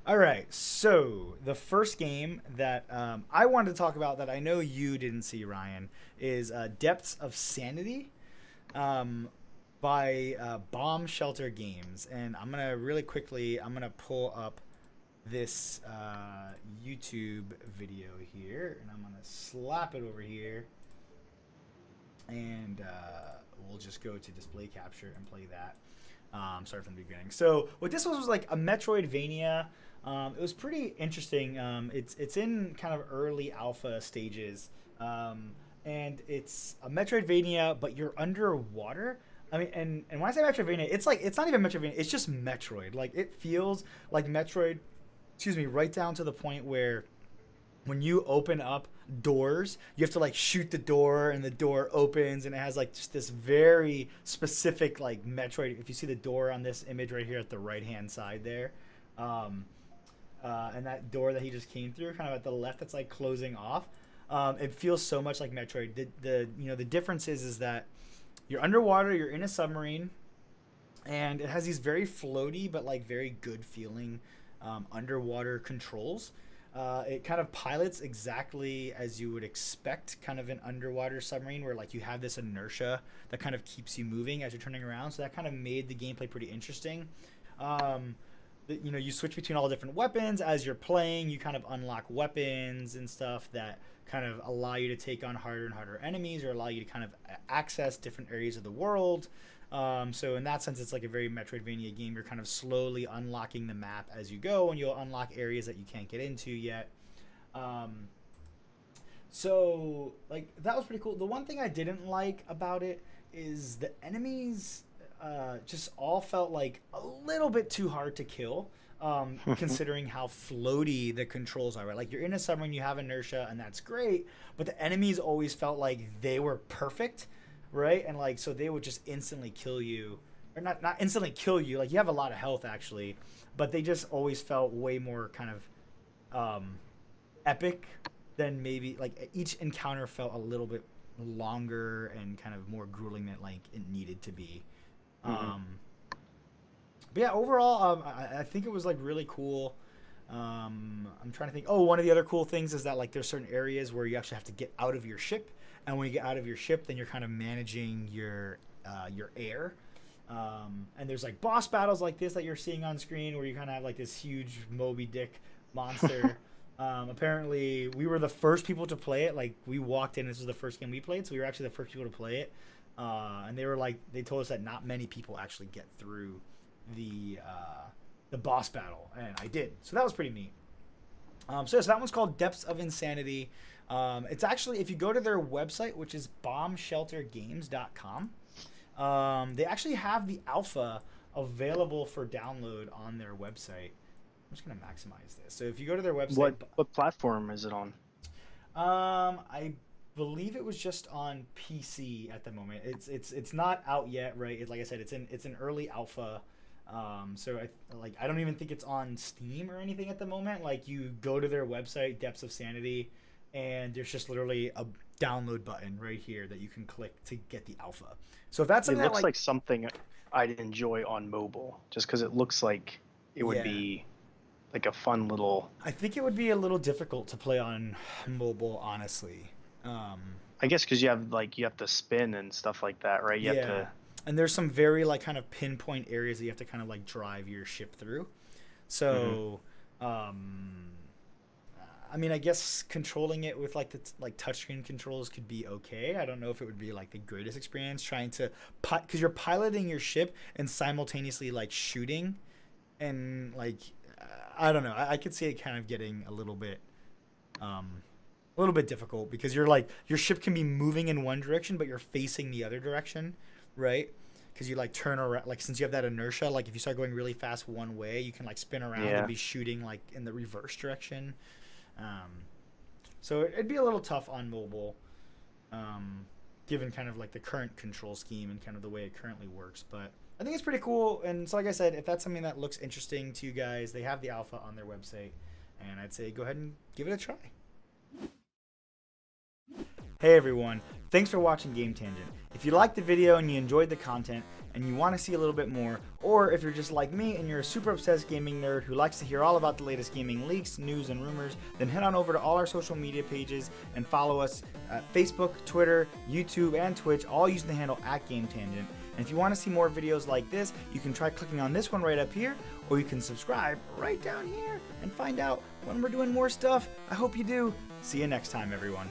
All right, so the first game that I wanted to talk about that I know you didn't see, Ryan, is Depths of Sanity um, by Bomb Shelter Games. And I'm gonna really quickly, I'm gonna pull up this YouTube video here, and I'm gonna slap it over here, and we'll just go to display capture and play that. Start from the beginning. So what this was like a Metroidvania. It was pretty interesting. It's in kind of early alpha stages, and it's a Metroidvania, but you're underwater. I mean, and when I say Metroidvania, it's like it's not even Metroidvania. It's just Metroid. Like it feels like Metroid. Excuse me, right down to the point where when you open up doors, you have to like shoot the door and the door opens and it has like just this very specific like Metroid. If you see the door on this image right here at the right hand side there, um, and that door that he just came through, kind of at the left, that's like closing off. It feels so much like Metroid. The difference is that you're underwater, you're in a submarine, and it has these very floaty but like very good feeling underwater controls. It kind of pilots exactly as you would expect, kind of an underwater submarine, where like you have this inertia that kind of keeps you moving as you're turning around. So that kind of made the gameplay pretty interesting. Um, you switch between all the different weapons as you're playing. You kind of unlock weapons and stuff that kind of allow you to take on harder and harder enemies, or allow you to kind of access different areas of the world. So in that sense, it's like a very Metroidvania game. You're kind of slowly unlocking the map as you go, and you'll unlock areas that you can't get into yet. Um, so like that was pretty cool. The one thing I didn't like about it is the enemies just all felt like a little bit too hard to kill. Considering how floaty the controls are, right? Like you're in a submarine, you have inertia, and that's great, but the enemies always felt like they were perfect, right? And like so they would just instantly kill you, or not instantly kill you. Like you have a lot of health actually, but they just always felt way more kind of epic than maybe like each encounter felt a little bit longer and kind of more grueling than like it needed to be. Hmm. Um, but yeah, overall, I think it was like really cool. I'm trying to think. Oh, one of the other cool things is that like there's certain areas where you actually have to get out of your ship, and when you get out of your ship, then you're kind of managing your air. And there's like boss battles like this that you're seeing on screen, where you kind of have like this huge Moby Dick monster. Apparently, we were the first people to play it. Like we walked in, this was the first game we played, so we were actually the first people to play it. And they told us that not many people actually get through the uh, the boss battle, and I did. So that was pretty neat. So that one's called Depths of Insanity. It's actually, if you go to their website, which is bombsheltergames.com, they actually have the alpha available for download on their website. I'm just gonna maximize this. So if you go to their website, What platform is it on? I believe it was just on PC at the moment. It's not out yet, right? Like I said, it's an early alpha. So I don't even think it's on Steam or anything at the moment. Like you go to their website, Depths of Sanity, and there's just literally a download button right here that you can click to get the alpha. So if that's It something that looks like like something I'd enjoy on mobile, just because it looks like it would yeah, be like a fun little. I think it would be a little difficult to play on mobile, honestly. Um, I guess because you have to spin and stuff like that, right? You have yeah, to. and there's some very like kind of pinpoint areas that you have to kind of like drive your ship through. Hmm. So, um, I mean, I guess controlling it with like the like touchscreen controls could be okay. I don't know if it would be like the greatest experience trying to because you're piloting your ship and simultaneously like shooting and like I don't know. I could see it kind of getting um, a little bit difficult because you're like your ship can be moving in one direction but you're facing the other direction, right? Because you like turn around, like since you have that inertia, like if you start going really fast one way, you can like spin around and Yeah. be shooting like in the reverse direction. um, so it'd be a little tough on mobile, um, given kind of like the current control scheme and kind of the way it currently works. But I think it's pretty cool. And so, like I said, if that's something that looks interesting to you guys, they have the alpha on their website, and I'd say go ahead and give it a try. Hey everyone, thanks for watching Game Tangent. If you liked the video and you enjoyed the content and you want to see a little bit more, or if you're just like me and you're a super obsessed gaming nerd who likes to hear all about the latest gaming leaks, news, and rumors, then head on over to all our social media pages and follow us at Facebook, Twitter, YouTube, and Twitch, all using the handle @GameTangent. And if you want to see more videos like this, you can try clicking on this one right up here, or you can subscribe right down here and find out when we're doing more stuff. I hope you do. See you next time, everyone.